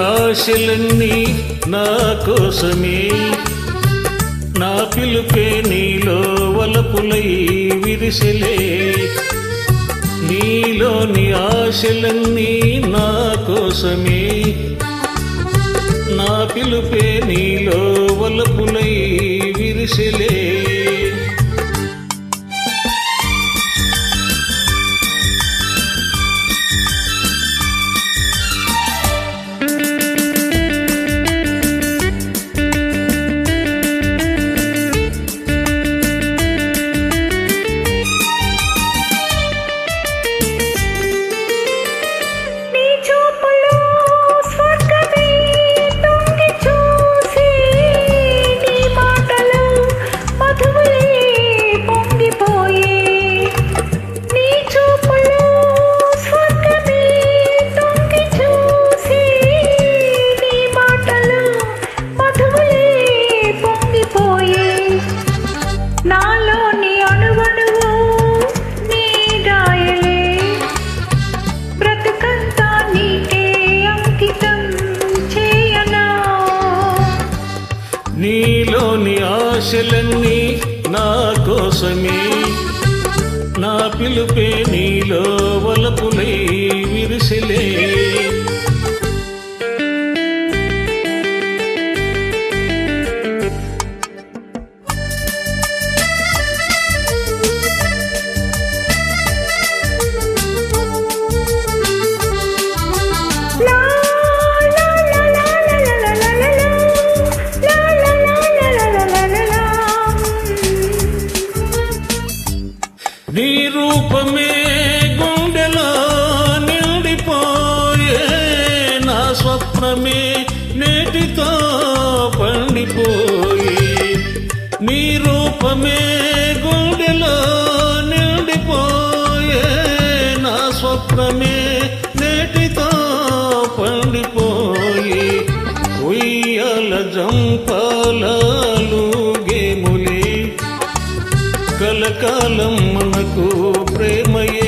ఆశలన్నీ నా కోసమే, నా పిలుపే నీలో వలపులై విరిసెలే. నీలోని ఆశలన్నీ నా కోసమే, నా పిలుపే నీలో వలపులై విరిసెలే. నీలోని ఆశలన్నీ నా కోసమే, నా పిలుపే నీలో వలపులై విరిసెలే. నీ రూపమే గుండెలో నిండిపోయే, నా స్వప్నమే నేటితో పండిపోయే. నీ రూపమే గుండెలో నిండిపోయే, నా స్వప్నమే నేటితో పండిపోయే. ఉయ్యాల జంపాలు గేములే, కలకాలం మనకు ప్రేమయే